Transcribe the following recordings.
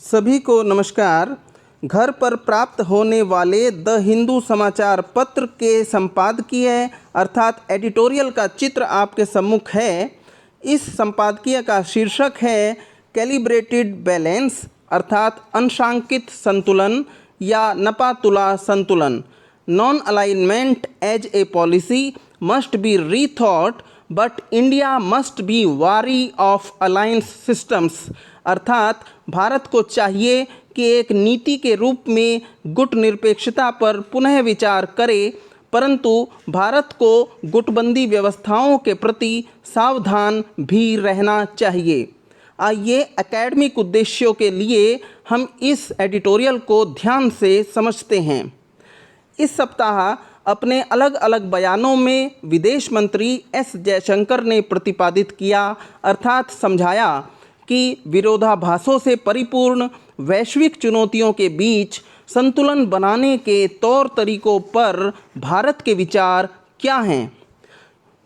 सभी को नमस्कार। घर पर प्राप्त होने वाले द हिंदू समाचार पत्र के संपादकीय अर्थात एडिटोरियल का चित्र आपके सम्मुख है। इस संपादकीय का शीर्षक है कैलिब्रेटेड बैलेंस अर्थात अंशांकित संतुलन या नपातुला संतुलन। Non alignment as a policy must be rethought but India must be wary of alliance systems. अर्थात भारत को चाहिए कि एक नीति के रूप में गुट निरपेक्षता पर पुनः विचार करे, परंतु भारत को गुटबंदी व्यवस्थाओं के प्रति सावधान भी रहना चाहिए। आइए एकेडमिक उद्देश्यों के लिए हम इस एडिटोरियल को ध्यान से समझते हैं। इस सप्ताह अपने अलग अलग बयानों में विदेश मंत्री एस जयशंकर ने प्रतिपादित किया अर्थात समझाया कि विरोधाभासों से परिपूर्ण वैश्विक चुनौतियों के बीच संतुलन बनाने के तौर तरीकों पर भारत के विचार क्या हैं।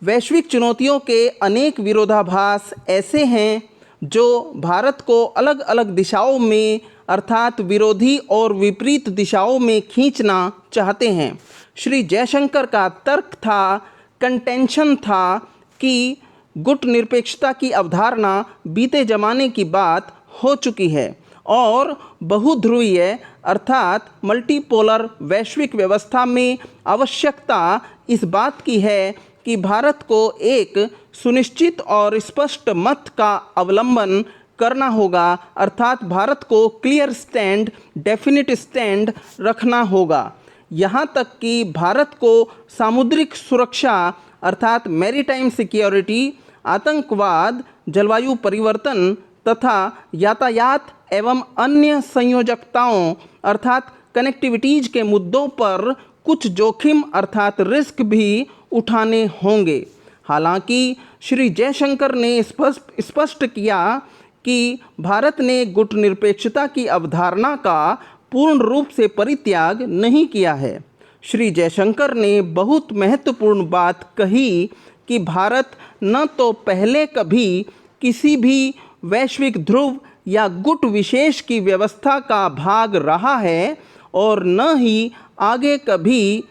वैश्विक चुनौतियों के अनेक विरोधाभास ऐसे हैं जो भारत को अलग अलग दिशाओं में अर्थात विरोधी और विपरीत दिशाओं में खींचना चाहते हैं। श्री जयशंकर का तर्क था, कंटेंशन था कि गुट निरपेक्षता की अवधारणा बीते जमाने की बात हो चुकी है और बहुध्रुवीय अर्थात मल्टीपोलर वैश्विक व्यवस्था में आवश्यकता इस बात की है कि भारत को एक सुनिश्चित और स्पष्ट मत का अवलंबन करना होगा अर्थात भारत को क्लियर स्टैंड, डेफिनिट स्टैंड रखना होगा। यहाँ तक कि भारत को सामुद्रिक सुरक्षा अर्थात मैरीटाइम सिक्योरिटी, आतंकवाद, जलवायु परिवर्तन तथा यातायात एवं अन्य संयोजकताओं अर्थात कनेक्टिविटीज के मुद्दों पर कुछ जोखिम अर्थात रिस्क भी उठाने होंगे। हालांकि श्री जयशंकर ने स्पष्ट किया कि भारत ने गुट निरपेक्षता की अवधारणा का पूर्ण रूप से परित्याग नहीं किया है। श्री जयशंकर ने बहुत महत्वपूर्ण बात कही कि भारत न तो पहले कभी किसी भी वैश्विक ध्रुव या गुट विशेष की व्यवस्था का भाग रहा है और न ही आगे कभी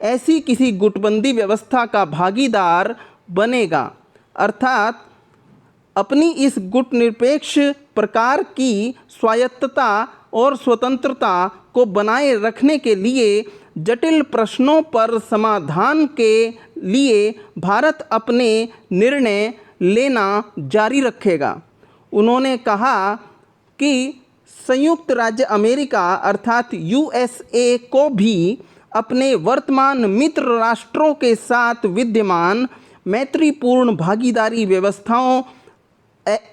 ऐसी किसी गुटबंदी व्यवस्था का भागीदार बनेगा। अर्थात अपनी इस गुट निरपेक्ष प्रकार की स्वायत्तता और स्वतंत्रता को बनाए रखने के लिए जटिल प्रश्नों पर समाधान के लिए भारत अपने निर्णय लेना जारी रखेगा। उन्होंने कहा कि संयुक्त राज्य अमेरिका अर्थात यूएसए को भी अपने वर्तमान मित्र राष्ट्रों के साथ विद्यमान मैत्रीपूर्ण भागीदारी व्यवस्थाओं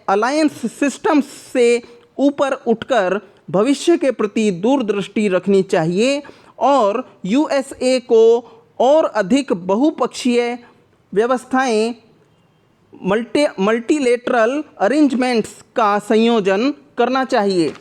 अलायंस सिस्टम्स से ऊपर उठकर भविष्य के प्रति दूरदृष्टि रखनी चाहिए और यूएसए को और अधिक बहुपक्षीय व्यवस्थाएं मल्टीलेटरल अरेंजमेंट्स का संयोजन करना चाहिए।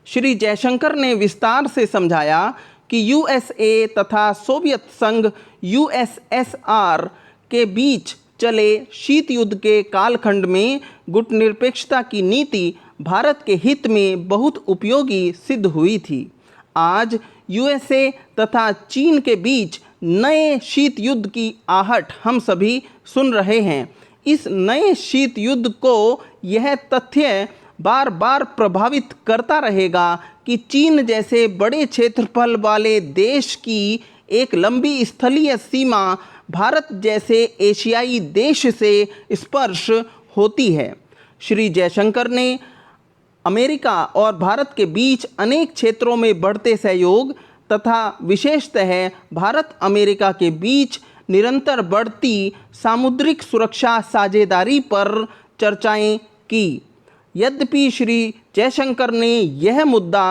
श्री जयशंकर ने विस्तार से समझाया कि यूएसए तथा सोवियत संघ यूएसएसआर के बीच चले शीत युद्ध के कालखंड में गुट निरपेक्षता की नीति भारत के हित में बहुत उपयोगी सिद्ध हुई थी। आज यूएसए तथा चीन के बीच नए शीत युद्ध की आहट हम सभी सुन रहे हैं। इस नए शीत युद्ध को यह तथ्य बार बार प्रभावित करता रहेगा कि चीन जैसे बड़े क्षेत्रफल वाले देश की एक लंबी स्थलीय सीमा भारत जैसे एशियाई देश से स्पर्श होती है। श्री जयशंकर ने अमेरिका और भारत के बीच अनेक क्षेत्रों में बढ़ते सहयोग तथा विशेषतः भारत अमेरिका के बीच निरंतर बढ़ती सामुद्रिक सुरक्षा साझेदारी पर चर्चाएं की। यद्यपि श्री जयशंकर ने यह मुद्दा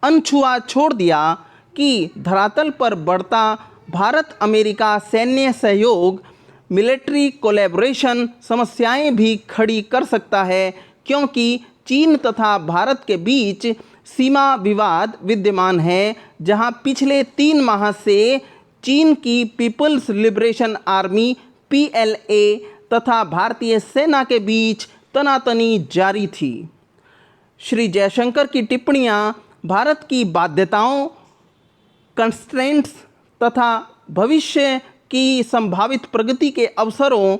अनछुआ छोड़ दिया कि धरातल पर बढ़ता भारत अमेरिका सैन्य सहयोग मिलिट्री कोलैबोरेशन समस्याएं भी खड़ी कर सकता है, क्योंकि चीन तथा भारत के बीच सीमा विवाद विद्यमान है, जहां पिछले 3 माह से चीन की पीपल्स लिबरेशन आर्मी पीएलए तथा भारतीय सेना के बीच तनातनी जारी थी। श्री जयशंकर की टिप्पणियां भारत की बाध्यताओं, कंस्ट्रेंट्स तथा भविष्य की संभावित प्रगति के अवसरों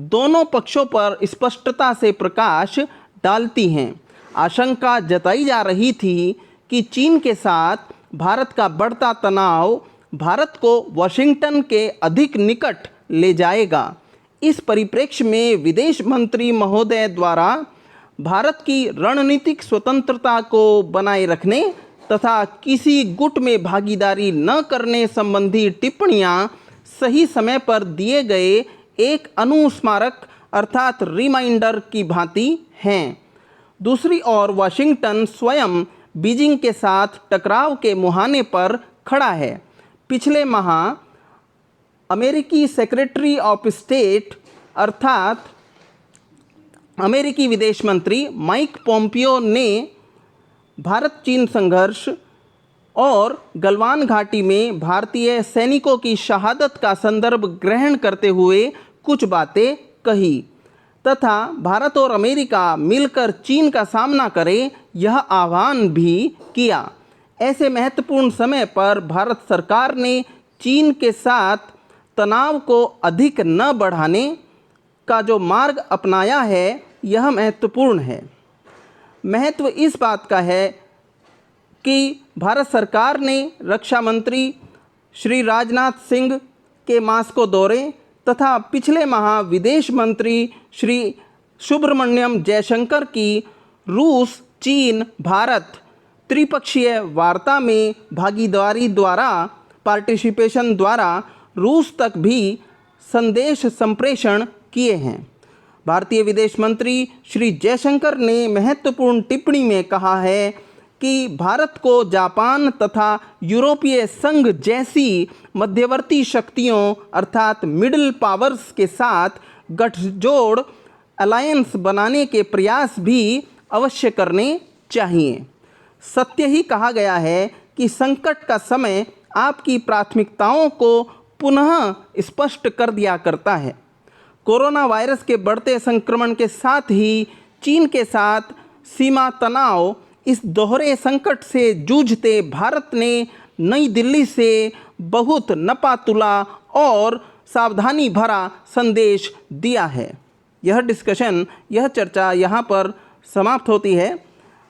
दोनों पक्षों पर स्पष्टता से प्रकाश डालती हैं। आशंका जताई जा रही थी कि चीन के साथ भारत का बढ़ता तनाव भारत को वाशिंगटन के अधिक निकट ले जाएगा। इस परिप्रेक्ष्य में विदेश मंत्री महोदय द्वारा भारत की रणनीतिक स्वतंत्रता को बनाए रखने तथा किसी गुट में भागीदारी न करने संबंधी टिप्पणियां सही समय पर दिए गए एक अनुस्मारक अर्थात रिमाइंडर की भांति हैं। दूसरी ओर वाशिंगटन स्वयं बीजिंग के साथ टकराव के मुहाने पर खड़ा है। पिछले माह अमेरिकी सेक्रेटरी ऑफ स्टेट अर्थात अमेरिकी विदेश मंत्री माइक पोम्पियो ने भारत चीन संघर्ष और गलवान घाटी में भारतीय सैनिकों की शहादत का संदर्भ ग्रहण करते हुए कुछ बातें कही तथा भारत और अमेरिका मिलकर चीन का सामना करें, यह आह्वान भी किया। ऐसे महत्वपूर्ण समय पर भारत सरकार ने चीन के साथ तनाव को अधिक न बढ़ाने का जो मार्ग अपनाया है, यह महत्वपूर्ण है। महत्व इस बात का है कि भारत सरकार ने रक्षा मंत्री श्री राजनाथ सिंह के मास्को दौरे तथा पिछले माह विदेश मंत्री श्री सुब्रमण्यम जयशंकर की रूस, चीन, भारत त्रिपक्षीय वार्ता में भागीदारी द्वारा पार्टिसिपेशन द्वारा रूस तक भी संदेश संप्रेषण किए हैं। भारतीय विदेश मंत्री श्री जयशंकर ने महत्वपूर्ण टिप्पणी में कहा है कि भारत को जापान तथा यूरोपीय संघ जैसी मध्यवर्ती शक्तियों अर्थात मिडिल पावर्स के साथ गठजोड़ अलायंस बनाने के प्रयास भी अवश्य करने चाहिए। सत्य ही कहा गया है कि संकट का समय आपकी प्राथमिकताओं को पुनः स्पष्ट कर दिया करता है। कोरोना वायरस के बढ़ते संक्रमण के साथ ही चीन के साथ सीमा तनाव, इस दोहरे संकट से जूझते भारत ने नई दिल्ली से बहुत नपातुला और सावधानी भरा संदेश दिया है। यह डिस्कशन, यह चर्चा यहाँ पर समाप्त होती है।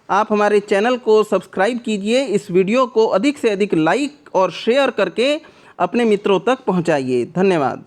आप हमारे चैनल को सब्सक्राइब कीजिए, इस वीडियो को अधिक से अधिक लाइक और शेयर करके अपने मित्रों तक पहुँचाइए। धन्यवाद।